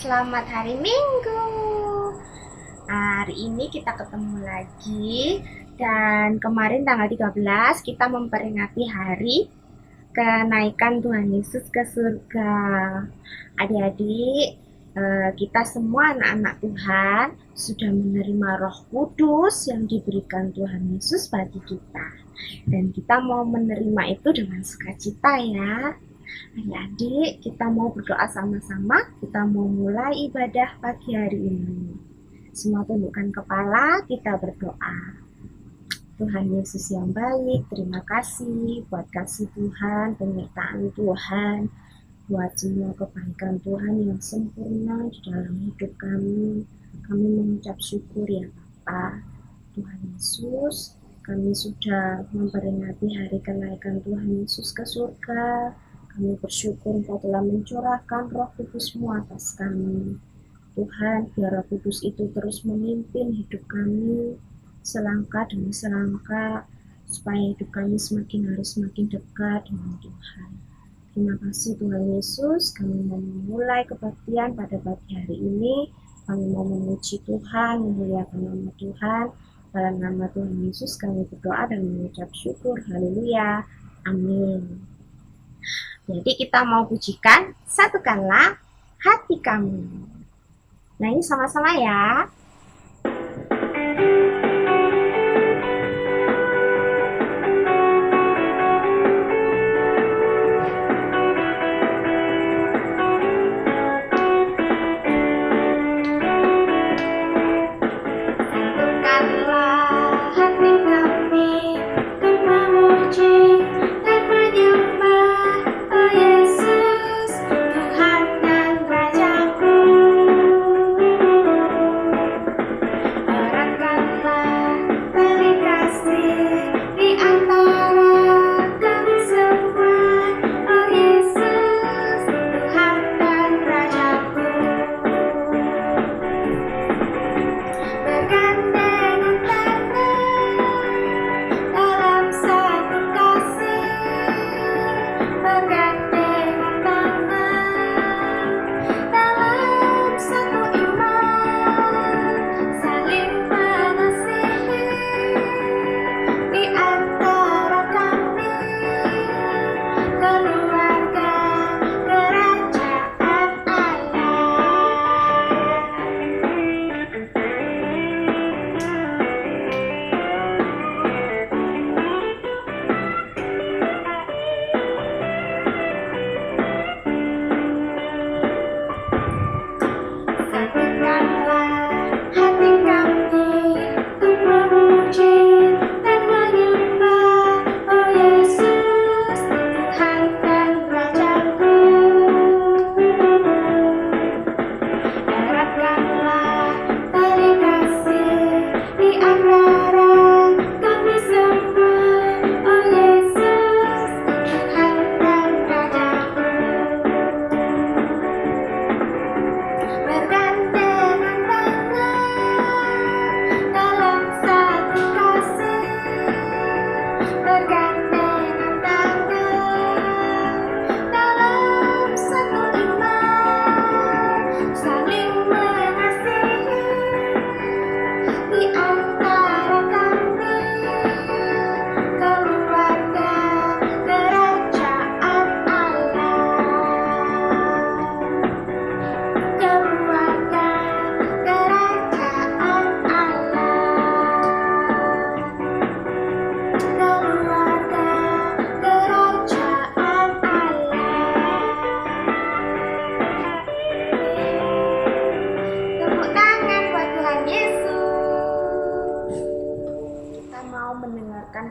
selamat hari Minggu. Hari ini kita ketemu lagi dan kemarin tanggal 13 kita memperingati hari kenaikan Tuhan Yesus ke surga. Adik-adik, kita semua anak-anak Tuhan sudah menerima Roh Kudus yang diberikan Tuhan Yesus bagi kita. Dan kita mau menerima itu dengan sukacita ya. Adik-adik, kita mau berdoa sama-sama. Kita mau mulai ibadah pagi hari ini. Semua tundukkan kepala, kita berdoa. Tuhan Yesus yang baik, terima kasih buat kasih Tuhan, penyertaan Tuhan, buat semua kebaikan Tuhan yang sempurna di dalam hidup kami. Kami mengucap syukur ya Bapa. Tuhan Yesus, kami sudah memperingati hari kenaikan Tuhan Yesus ke surga. Kami bersyukur Engkau telah mencurahkan Roh Kudus-Mu atas kami. Tuhan, biar Roh Kudus itu terus memimpin hidup kami selangkah demi selangkah, supaya hidup kami semakin hari semakin dekat dengan Tuhan. Terima kasih Tuhan Yesus, kami mau memulai kebaktian pada pagi hari ini. Kami mau memuji Tuhan, memuliakan nama Tuhan. Dalam nama Tuhan Yesus kami berdoa dan mengucap syukur. Haleluya. Amin. Jadi kita mau pujikan Satukanlah Hati Kamu. Nah ini sama-sama ya.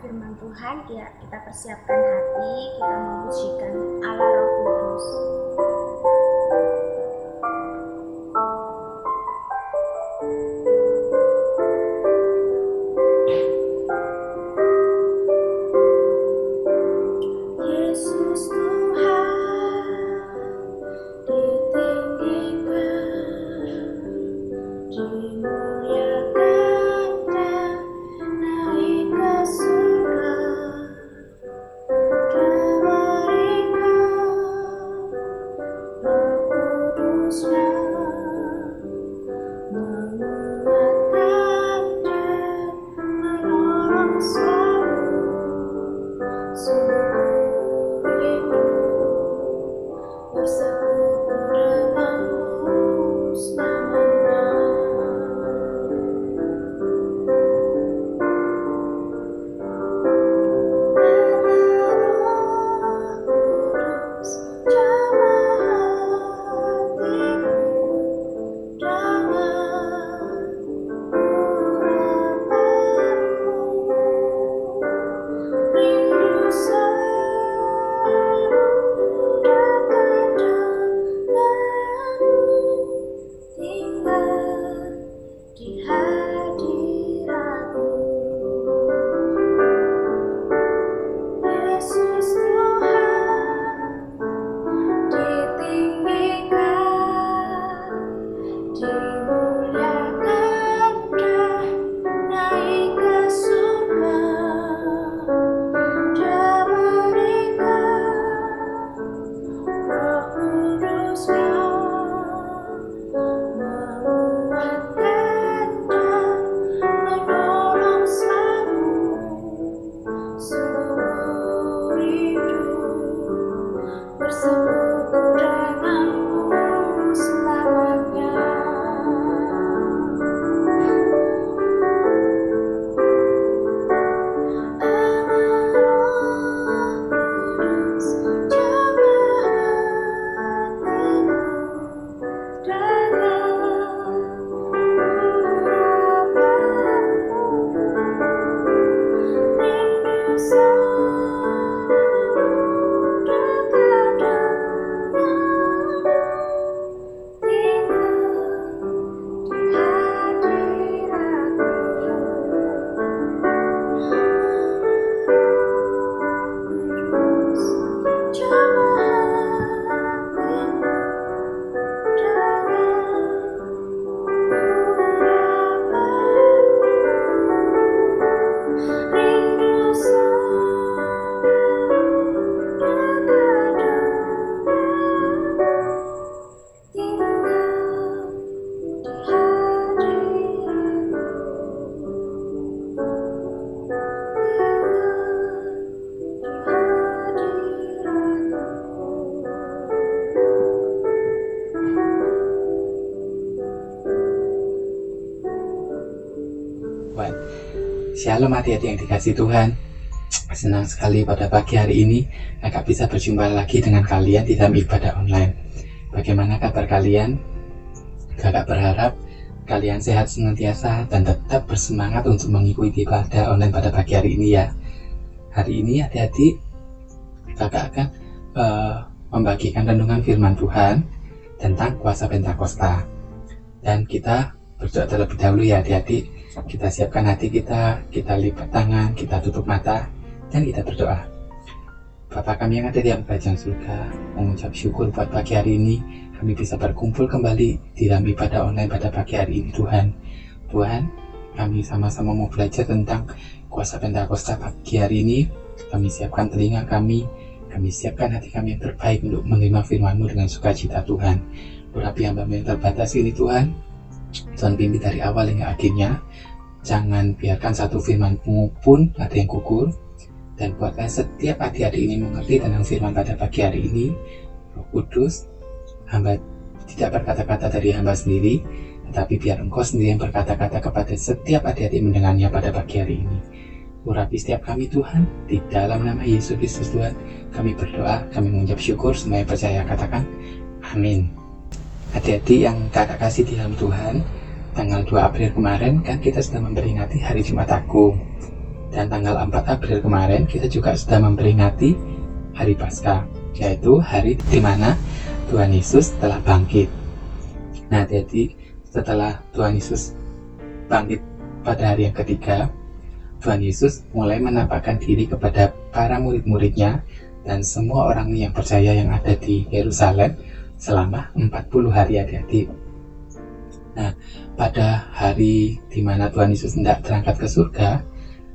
Firman Tuhan, kita persiapkan hati, kita memujikan Allah Roh Kudus. Yesus Tuhan ditinggikan, dimuliakan dan naik ke surga. Tuhan. Shalom hati-hati yang dikasih Tuhan. Senang sekali pada pagi hari ini agak bisa berjumpa lagi dengan kalian di dalam ibadah online. Bagaimana kabar kalian? Kakak berharap kalian sehat senantiasa dan tetap bersemangat untuk mengikuti ibadah online pada pagi hari ini ya. Hari ini hati-hati kakak akan membagikan renungan firman Tuhan tentang kuasa Pentakosta. Dan kita berdoa terlebih dahulu ya hati-hati. Kita siapkan hati kita lipat tangan, kita tutup mata, dan kita berdoa. Bapa kami yang ada di dalam kerajaan surga, mengucap syukur buat pagi hari ini kami bisa berkumpul kembali di dalam ibadah online pada pagi hari ini Tuhan. Tuhan, kami sama-sama mau belajar tentang kuasa Pentakosta pagi hari ini. Kami siapkan telinga kami siapkan hati kami yang terbaik untuk menerima firman-Mu dengan sukacita Tuhan. Urapi hamba-Mu yang terbatas ini Tuhan, Tuhan pimpin dari awal hingga akhirnya. Jangan biarkan satu firman-Mu pun ada yang gugur. Dan buatlah setiap adik-adik ini mengerti tentang firman pada pagi hari ini. Roh Kudus, hamba tidak berkata-kata dari hamba sendiri, tetapi biar Engkau sendiri yang berkata-kata kepada setiap adik-adik mendengarnya pada pagi hari ini. Urapi setiap kami Tuhan, di dalam nama Yesus Kristus Tuhan, kami berdoa, kami mengucap syukur, semuanya percaya, katakan amin. Adik-adik yang kakak kasih di dalam Tuhan, tanggal 2 April kemarin kan kita sudah memperingati Hari Jumat Agung. Dan tanggal 4 April kemarin kita juga sudah memperingati Hari Paskah, yaitu hari di mana Tuhan Yesus telah bangkit. Nah, jadi setelah Tuhan Yesus bangkit pada hari yang ketiga, Tuhan Yesus mulai menampakkan diri kepada para murid-muridnya dan semua orang yang percaya yang ada di Yerusalem selama 40 hari adik-adik. Nah, pada hari di mana Tuhan Yesus hendak terangkat ke surga,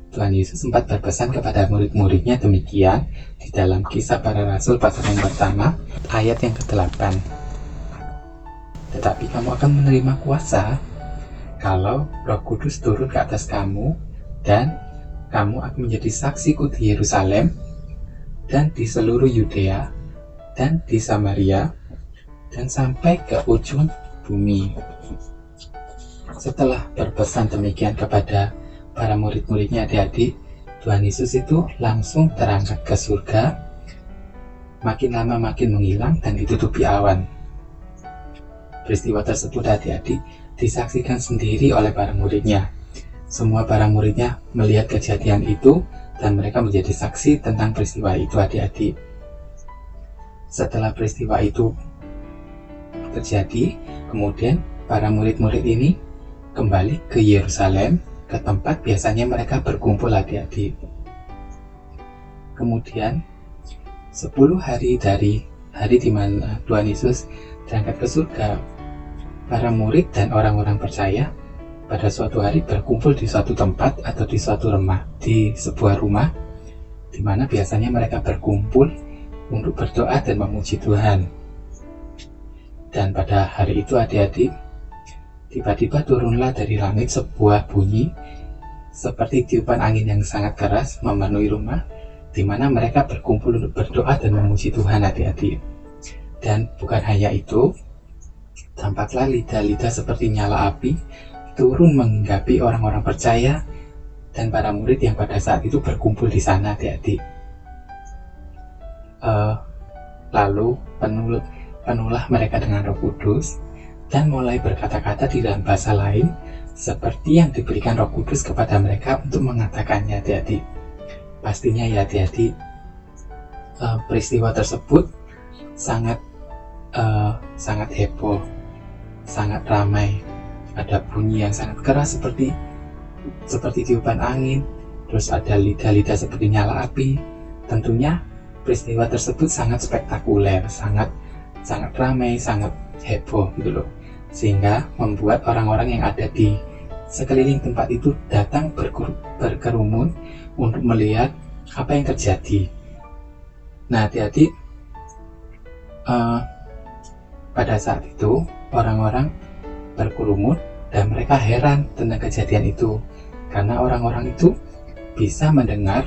Tuhan Yesus sempat berpesan kepada murid-muridnya demikian di dalam Kisah Para Rasul pasal yang pertama ayat yang ke-8. Tetapi kamu akan menerima kuasa kalau Roh Kudus turun ke atas kamu, dan kamu akan menjadi saksiku di Yerusalem dan di seluruh Yudea dan di Samaria dan sampai ke ujung bumi. Setelah berpesan demikian kepada para murid-muridnya adik-adik, Tuhan Yesus itu langsung terangkat ke surga. Makin lama makin menghilang dan ditutupi awan. Peristiwa tersebut adik-adik disaksikan sendiri oleh para muridnya. Semua para muridnya melihat kejadian itu dan mereka menjadi saksi tentang peristiwa itu adik-adik. Setelah peristiwa itu terjadi, kemudian para murid-murid ini kembali ke Yerusalem, ke tempat biasanya mereka berkumpul adik-adik. Kemudian 10 hari dari hari di mana Tuhan Yesus berangkat ke surga, para murid dan orang-orang percaya pada suatu hari berkumpul di suatu tempat atau di suatu rumah, di sebuah rumah di mana biasanya mereka berkumpul untuk berdoa dan memuji Tuhan. Dan pada hari itu adik-adik, tiba-tiba turunlah dari langit sebuah bunyi seperti tiupan angin yang sangat keras memenuhi rumah di mana mereka berkumpul untuk berdoa dan memuji Tuhan adik-adik. Dan bukan hanya itu, tampaklah lidah-lidah seperti nyala api turun menghinggapi orang-orang percaya dan para murid yang pada saat itu berkumpul di sana adik-adik. Lalu penuhlah mereka dengan Roh Kudus dan mulai berkata-kata di dalam bahasa lain seperti yang diberikan Roh Kudus kepada mereka untuk mengatakannya adik-adik. Pastinya ya adik-adik, peristiwa tersebut sangat heboh, sangat ramai. Ada bunyi yang sangat keras seperti tiupan angin, terus ada lidah-lidah seperti nyala api. Tentunya peristiwa tersebut sangat spektakuler, sangat ramai, sangat heboh gitu loh, sehingga membuat orang-orang yang ada di sekeliling tempat itu datang berkerumun untuk melihat apa yang terjadi. Nah adik-adik, pada saat itu orang-orang berkerumun dan mereka heran tentang kejadian itu, karena orang-orang itu bisa mendengar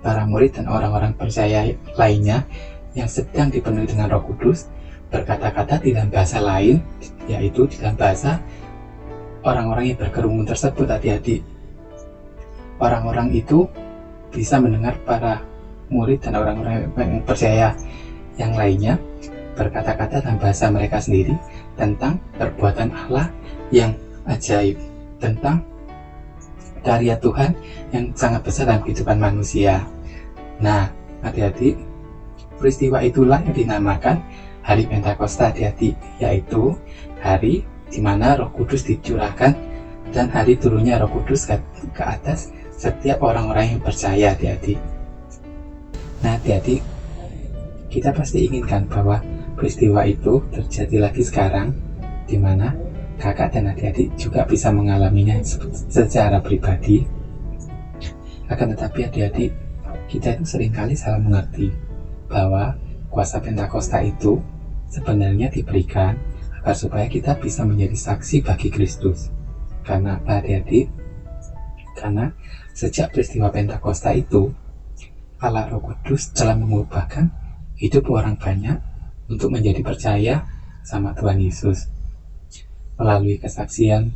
para murid dan orang-orang percaya lainnya yang sedang dipenuhi dengan Roh Kudus berkata-kata di dalam bahasa lain, yaitu di dalam bahasa orang-orang yang berkerumun tersebut, adik-adik, orang-orang itu bisa mendengar para murid dan orang-orang yang percaya yang lainnya berkata-kata dalam bahasa mereka sendiri tentang perbuatan Allah yang ajaib, tentang karya Tuhan yang sangat besar dalam kehidupan manusia. Nah, adik-adik, peristiwa itulah yang dinamakan Hari Pentakosta, adik-adik, yaitu hari di mana Roh Kudus dicurahkan dan hari turunnya Roh Kudus ke atas setiap orang-orang yang percaya, adik-adik. Nah, adik-adik, kita pasti inginkan bahwa peristiwa itu terjadi lagi sekarang, di mana kakak dan adik-adik juga bisa mengalaminya secara pribadi. Akan tetapi adik-adik, kita itu seringkali salah mengerti bahwa kuasa Pentakosta itu sebenarnya diberikan agar supaya kita bisa menjadi saksi bagi Kristus. Karena apa, adik-adik? Karena sejak peristiwa Pentakosta itu, Allah Roh Kudus telah mengubahkan hidup orang banyak untuk menjadi percaya sama Tuhan Yesus. Melalui kesaksian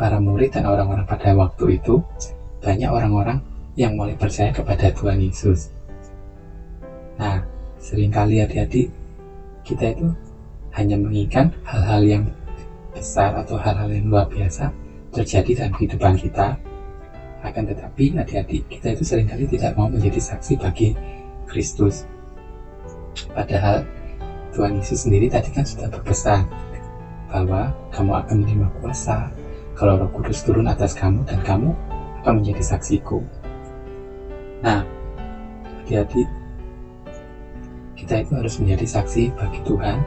para murid dan orang-orang pada waktu itu, banyak orang-orang yang mulai percaya kepada Tuhan Yesus. Nah, seringkali adik-adik, kita itu hanya menginginkan hal-hal yang besar atau hal-hal yang luar biasa terjadi dalam kehidupan kita. Akan tetapi adik-adik, kita itu seringkali tidak mau menjadi saksi bagi Kristus. Padahal Tuhan Yesus sendiri tadi kan sudah berpesan bahwa kamu akan menerima kuasa kalau Roh Kudus turun atas kamu dan kamu akan menjadi saksiku. Nah, adik-adik, kita itu harus menjadi saksi bagi Tuhan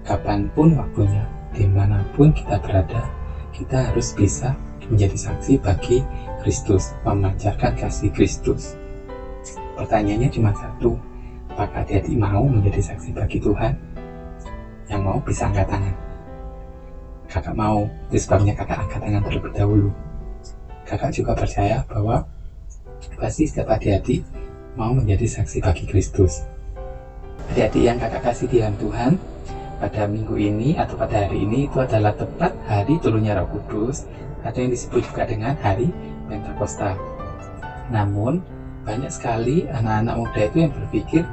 kapanpun waktunya, dimanapun kita berada. Kita harus bisa menjadi saksi bagi Kristus, memancarkan kasih Kristus. Pertanyaannya cuma satu, apakah adik-adik mau menjadi saksi bagi Tuhan? Yang mau bisa angkat tangan. Kakak mau, itu sebabnya kakak angkat tangan terlebih dahulu. Kakak juga percaya bahwa pasti setiap adik-adik mau menjadi saksi bagi Kristus. Adik-adik yang kakak kasih di dalam Tuhan, pada minggu ini atau pada hari ini itu adalah tepat hari turunnya Roh Kudus, atau yang disebut juga dengan hari Pentakosta. Namun, banyak sekali anak-anak muda itu yang berpikir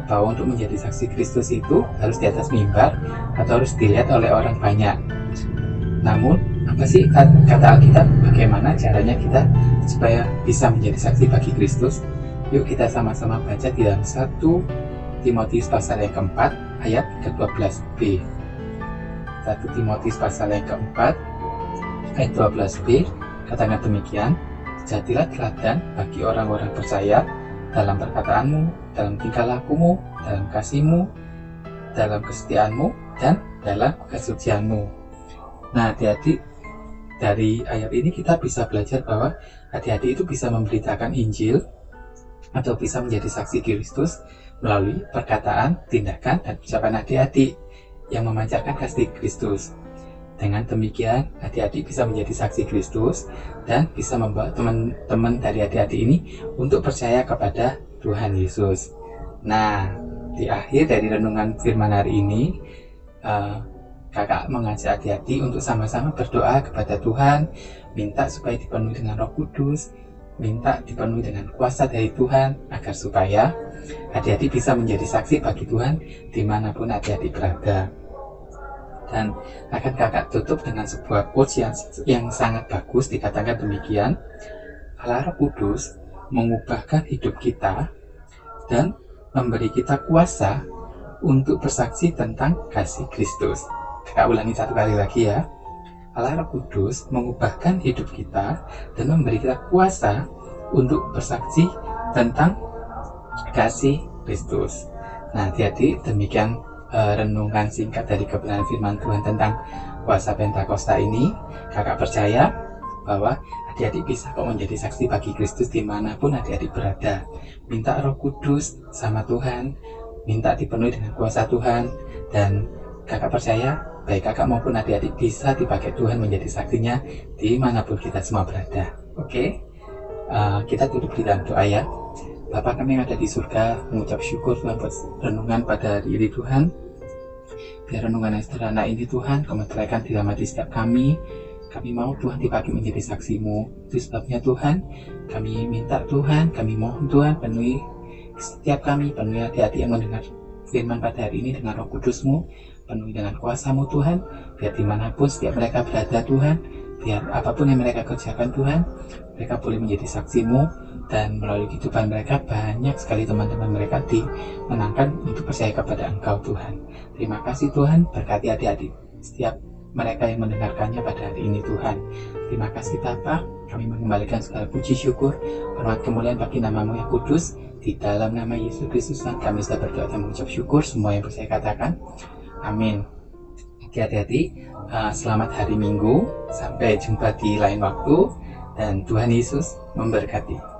bahwa untuk menjadi saksi Kristus itu harus di atas mimbar atau harus dilihat oleh orang banyak. Namun, apa sih kata Alkitab? Bagaimana caranya kita supaya bisa menjadi saksi bagi Kristus? Yuk kita sama-sama baca di dalam 1 Timotius pasal yang keempat ayat ke-12b. 1 Timotius pasal yang keempat ayat 12b katakan demikian, jadilah teladan bagi orang-orang percaya dalam perkataanmu, dalam tingkah lakumu, dalam kasihmu, dalam kesetiaanmu, dan dalam kesucianmu. Nah, adik-adik, dari ayat ini kita bisa belajar bahwa adik-adik itu bisa memberitakan Injil atau bisa menjadi saksi Kristus melalui perkataan, tindakan, dan ucapan adik-adik yang memancarkan kasih Kristus. Dengan demikian, adik-adik bisa menjadi saksi Kristus dan bisa membawa teman-teman dari adik-adik ini untuk percaya kepada Tuhan Yesus. Nah, di akhir dari renungan firman hari ini, kakak mengajak adik-adik untuk sama-sama berdoa kepada Tuhan, minta supaya dipenuhi dengan Roh Kudus, minta dipenuhi dengan kuasa dari Tuhan, agar supaya adik-adik bisa menjadi saksi bagi Tuhan dimanapun adik-adik berada. Dan akan kakak tutup dengan sebuah quotes yang sangat bagus, dikatakan demikian, Allah Roh Kudus mengubahkan hidup kita dan memberi kita kuasa untuk bersaksi tentang kasih Kristus. Kakak ulangi satu kali lagi ya. Allah Roh Kudus mengubahkan hidup kita dan memberi kita kuasa untuk bersaksi tentang kasih Kristus. Nah, hati-hati, demikian renungan singkat dari kebenaran firman Tuhan tentang kuasa Pentakosta ini. Kakak percaya bahwa adik-adik bisa kok menjadi saksi bagi Kristus dimanapun adik-adik berada. Minta Roh Kudus sama Tuhan, minta dipenuhi dengan kuasa Tuhan, dan kakak percaya baik kakak maupun adik-adik bisa dipakai Tuhan menjadi saksinya dimanapun kita semua berada. Oke? Kita tutup di dalam doa ya. Bapa kami yang ada di surga, mengucap syukur Tuhan buat renungan pada hari ini Tuhan. Biar renungan yang sederhana ini Tuhan, Kau meteraikan di dalam hati setiap kami. Kami mau Tuhan dipakai menjadi saksi-Mu. Itu sebabnya Tuhan, kami minta Tuhan, kami mohon Tuhan, penuhi setiap kami, penuhi hati-hati yang mendengar firman pada hari ini dengan Roh Kudus-Mu, penuhi dengan kuasa-Mu Tuhan, biar dimanapun setiap mereka berada Tuhan, biar apapun yang mereka kerjakan Tuhan, mereka boleh menjadi saksi-Mu, dan melalui kehidupan mereka banyak sekali teman-teman mereka dimenangkan untuk percaya kepada Engkau Tuhan. Terima kasih Tuhan, berkati adik-adik setiap mereka yang mendengarkannya pada hari ini Tuhan. Terima kasih Bapa, kami mengembalikan segala puji syukur, hormat kemuliaan bagi nama-Mu yang kudus. Di dalam nama Yesus Kristus kami sudah berdoa dan mengucap syukur. Semua yang percaya katakan amin. Oke adik-adik, selamat hari Minggu, sampai jumpa di lain waktu, dan Tuhan Yesus memberkati.